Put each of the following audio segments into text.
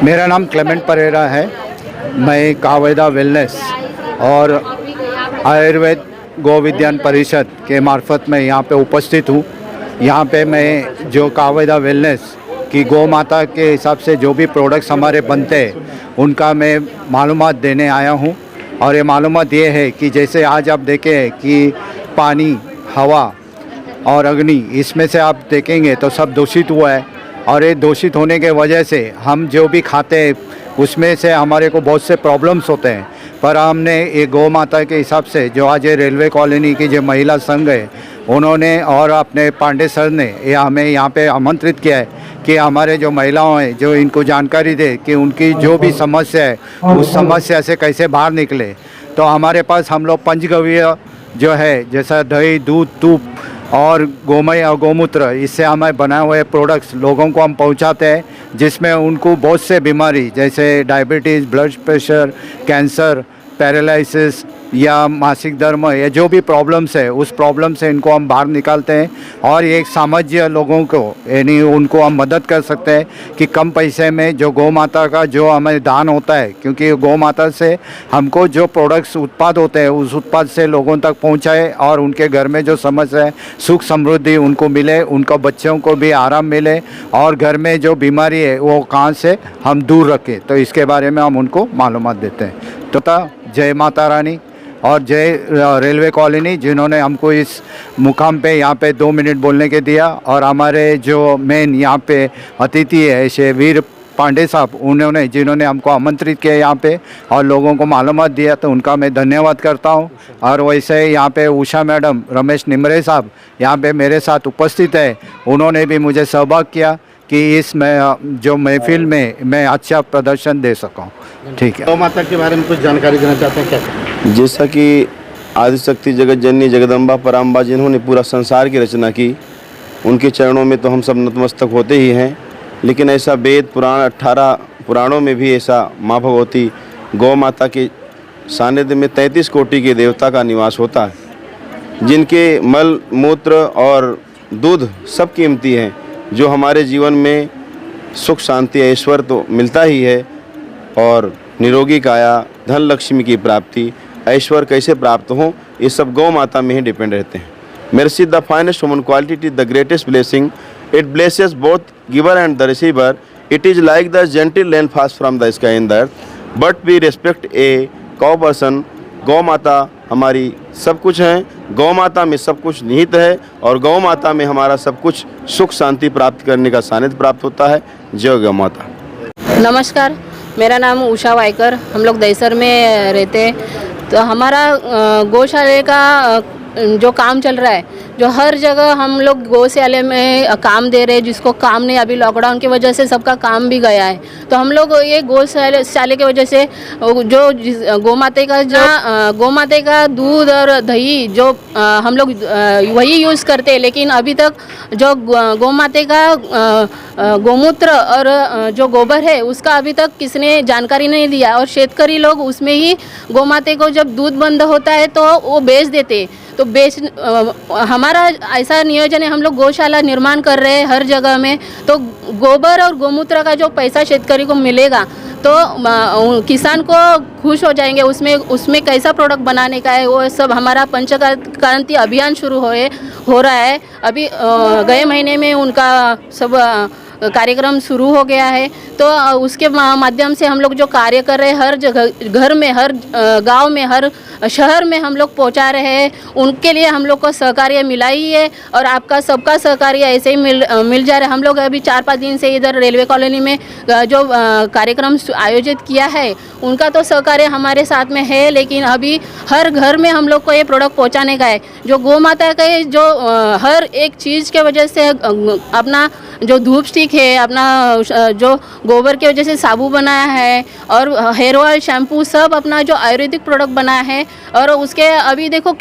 मेरा नाम क्लेमेंट परेरा है। मैं कावेदा वेलनेस और आयुर्वेद गो विज्ञान परिषद के मार्फत में यहाँ पे उपस्थित हूँ। यहाँ पे मैं जो कावेदा वेलनेस की गौ माता के हिसाब से जो भी प्रोडक्ट्स हमारे बनते हैं उनका मैं मालूमात देने आया हूँ। और ये मालूमात ये है कि जैसे आज आप देखें कि पानी, हवा और अग्नि, इसमें से आप देखेंगे तो सब दूषित हुआ है। और ये दूषित होने के वजह से हम जो भी खाते हैं उसमें से हमारे को बहुत से प्रॉब्लम्स होते हैं। पर हमने ये गौ माता के हिसाब से जो आज ये रेलवे कॉलोनी की जो महिला संघ है उन्होंने और अपने पांडे सर ने ये हमें यहाँ पे आमंत्रित किया है कि हमारे जो महिलाओं हैं जो इनको जानकारी दे कि उनकी जो भी समस्या है उस समस्या से कैसे बाहर निकले। तो हमारे पास हम लोग पंचगव्य जो है, जैसा दही, दूध, तुप और गोमय और गौमूत्र, इससे हमें बनाए हुए प्रोडक्ट्स लोगों को हम पहुंचाते हैं, जिसमें उनको बहुत से बीमारी जैसे diabetes, blood pressure, cancer, paralysis या मासिक धर्म या जो भी प्रॉब्लम्स है उस प्रॉब्लम से इनको हम बाहर निकालते हैं। और एक सामान्य लोगों को यानी उनको हम मदद कर सकते हैं कि कम पैसे में जो गौ माता का जो हमें दान होता है, क्योंकि गौ माता से हमको जो प्रोडक्ट्स उत्पाद होते हैं उस उत्पाद से लोगों तक पहुंचाए और उनके घर में जो समस्या है सुख समृद्धि उनको मिले, उनको बच्चों को भी आराम मिले और घर में जो बीमारी है वो कहाँ से हम दूर रखें। तो इसके बारे में हम उनको मालूमात देते हैं। तो जय माता रानी और जय रेलवे कॉलोनी, जिन्होंने हमको इस मुकाम पे यहाँ पे 2 मिनट बोलने के दिया। और हमारे जो मेन यहाँ पे अतिथि है श्री वीर पांडे साहब, उन्होंने जिन्होंने हमको आमंत्रित किया यहाँ पे और लोगों को मालूमात दिया, तो उनका मैं धन्यवाद करता हूँ। और वैसे यहाँ पे उषा मैडम, रमेश निमरे साहब यहाँ पे मेरे साथ उपस्थित है, उन्होंने भी मुझे सहभाग किया कि इस जो महफिल में मैं अच्छा प्रदर्शन दे सकूँ। ठीक है। गौ माता के बारे में कुछ जानकारी देना चाहते हैं क्या? जैसा कि आदिशक्ति जगत जननी जगदम्बा पराम्बा जिन्होंने पूरा संसार की रचना की, उनके चरणों में तो हम सब नतमस्तक होते ही हैं। लेकिन ऐसा वेद पुराण 18 पुराणों में भी ऐसा माँ भगवती गौ माता के सानिध्य में 33 कोटि के देवता का निवास होता है, जिनके मल मूत्र और दूध सब कीमती हैं, जो हमारे जीवन में सुख शांति ऐश्वर्य तो मिलता ही है। और निरोगी काया, धन लक्ष्मी की प्राप्ति, ऐश्वर्य कैसे प्राप्त हो, ये सब गौ माता में ही डिपेंड रहते हैं। Mercy the finest human quality is the greatest blessing, it blesses both giver and the receiver, it is like the gentle rain fast from the sky in the earth, but we respect a cow person. गौ माता हमारी सब कुछ है, गौ माता में सब कुछ निहित है और गौ माता में हमारा सब कुछ सुख शांति प्राप्त करने का सानिध्य प्राप्त होता है। जय गौ माता। नमस्कार, मेरा नाम उषा वायकर, हम लोग दहीसर में रहते हैं। तो हमारा गौशाले का जो काम चल रहा है, जो हर जगह हम लोग गौशाले में काम दे रहे हैं, जिसको काम नहीं, अभी लॉकडाउन की वजह से सबका काम भी गया है। तो हम लोग ये गौशाले की वजह से जो गौ माता का दूध और दही जो हम लोग वही यूज़ करते हैं, लेकिन अभी तक जो गौ माता का गौमूत्र और जो गोबर है उसका अभी तक किसने जानकारी नहीं दिया। और शेतकरी लोग उसमें ही गौ माता को जब दूध बंद होता है तो वो बेच देते। तो हमारा ऐसा नियोजन है, हम लोग गौशाला निर्माण कर रहे हैं हर जगह में। तो गोबर और गौमूत्र का जो पैसा शेतकरी को मिलेगा तो किसान को खुश हो जाएंगे। उसमें कैसा प्रोडक्ट बनाने का है वो सब हमारा पंचक्रांति अभियान शुरू हो रहा है। अभी गए महीने में उनका सब कार्यक्रम शुरू हो गया है। तो उसके माध्यम से हम लोग जो कार्य कर रहे हैं, हर जगह, घर में, हर गांव में, हर शहर में हम लोग पहुंचा रहे हैं। उनके लिए हम लोग को सहकार्य मिला ही है और आपका सबका सहकार्य ऐसे ही मिल जा रहा है। हम लोग अभी 4-5 दिन से इधर रेलवे कॉलोनी में जो कार्यक्रम आयोजित किया है उनका तो सहकार्य हमारे साथ में है, लेकिन अभी हर घर में हम लोग को ये प्रोडक्ट पहुंचाने का है। जो गौ माता का जो हर एक चीज़ के वजह से अपना जो धूप स्टिक है, अपना जो गोबर की वजह से साबु बनाया है और हेयर ऑयल, शैम्पू, सब अपना जो आयुर्वेदिक प्रोडक्ट बनाया है और उसके अभी देखो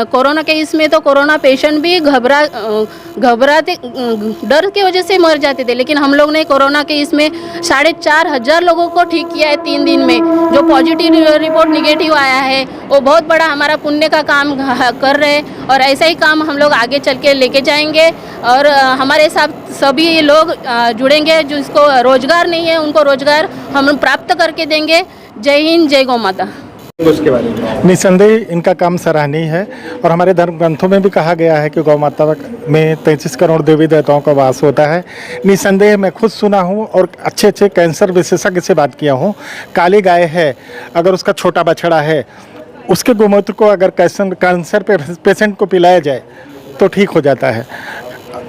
कोरोना के इसमें तो कोरोना पेशेंट भी घबराते डर की वजह से मर जाते थे, लेकिन हम लोग ने कोरोना के इसमें 4,500 लोगों को ठीक किया है 3 दिन में। जो पॉजिटिव रिपोर्ट निगेटिव आया है वो बहुत बड़ा हमारा पुण्य का काम कर रहे हैं, और ऐसा ही काम हम लोग आगे चल के लेके जाएंगे। और हमारे साथ सभी लोग जुड़ेंगे, जिसको रोजगार नहीं है उनको रोजगार हम प्राप्त करके देंगे। जय हिंद, जय गौ माता। उसके बारे में निसंदेह इनका काम सराहनीय है, और हमारे धर्म ग्रंथों में भी कहा गया है कि गौ माता में 33 करोड़ देवी देवताओं का वास होता है। निसंदेह मैं खुद सुना हूँ और अच्छे अच्छे कैंसर विशेषज्ञ से बात किया हूँ। काली गाय है, अगर उसका छोटा बछड़ा है, उसके गोमूत्र को अगर कैंसर पेशेंट को पिलाया जाए तो ठीक हो जाता है।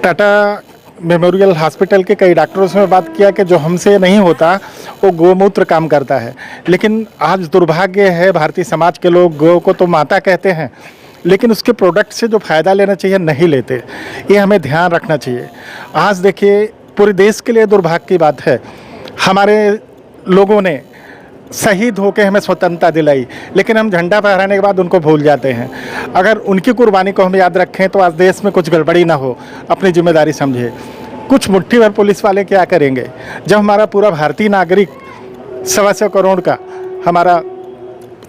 टाटा मेमोरियल हॉस्पिटल के कई डॉक्टरों से मैं बात किया कि जो हमसे नहीं होता वो गोमूत्र काम करता है, लेकिन आज दुर्भाग्य है भारतीय समाज के लोग गौ को तो माता कहते हैं, लेकिन उसके प्रोडक्ट से जो फ़ायदा लेना चाहिए नहीं लेते। ये हमें ध्यान रखना चाहिए। आज देखिए पूरे देश के लिए दुर्भाग्य की बात है, हमारे लोगों ने शहीद होकर हमें स्वतंत्रता दिलाई, लेकिन हम झंडा फहराने के बाद उनको भूल जाते हैं। अगर उनकी कुर्बानी को हम याद रखें तो आज देश में कुछ गड़बड़ी ना हो, अपनी जिम्मेदारी समझे। कुछ मुट्ठी भर पुलिस वाले क्या करेंगे जब हमारा पूरा भारतीय नागरिक 125 करोड़ का हमारा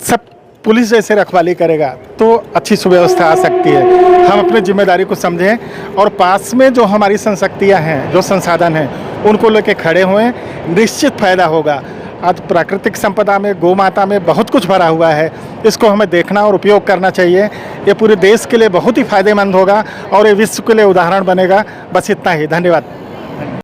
सब पुलिस जैसे रखवाली करेगा तो अच्छी सुव्यवस्था आ सकती है। हम अपनी जिम्मेदारी को समझें और पास में जो हमारी संशक्तियाँ हैं, जो संसाधन हैं, उनको लेके खड़े हुए, निश्चित फ़ायदा होगा। आज प्राकृतिक संपदा में गौ माता में बहुत कुछ भरा हुआ है, इसको हमें देखना और उपयोग करना चाहिए। ये पूरे देश के लिए बहुत ही फायदेमंद होगा और ये विश्व के लिए उदाहरण बनेगा। बस इतना ही, धन्यवाद।